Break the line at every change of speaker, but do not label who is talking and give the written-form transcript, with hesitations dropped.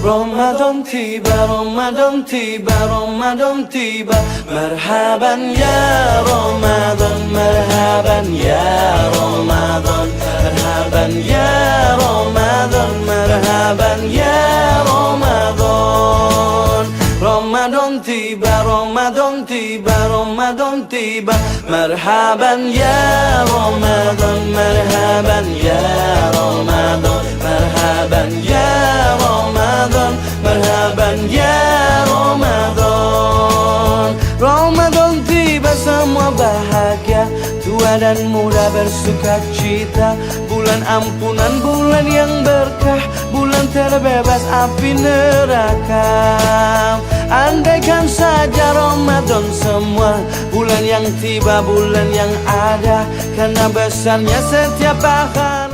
Ramadan tiba, Ramadan tiba, Ramadan tiba. Marhaban ya Ramadan, marhaban ya Ramadan, marhaban ya Ramadan, marhaban ya Ramadan. Ramadan tiba, Ramadan tiba, Ramadan tiba. Marhaban ya Ramadan, marhaban ya Ramadan, marhaban ya Ramadan, marhaban ya Ramadan. Ramadan tiba, semua bahagia, tua dan muda bersuka cita. Bulan ampunan, bulan yang berkah, bulan terbebas api neraka. Andaikan saja Ramadan semua, bulan yang tiba, bulan yang ada, karena besarnya setiap pahala.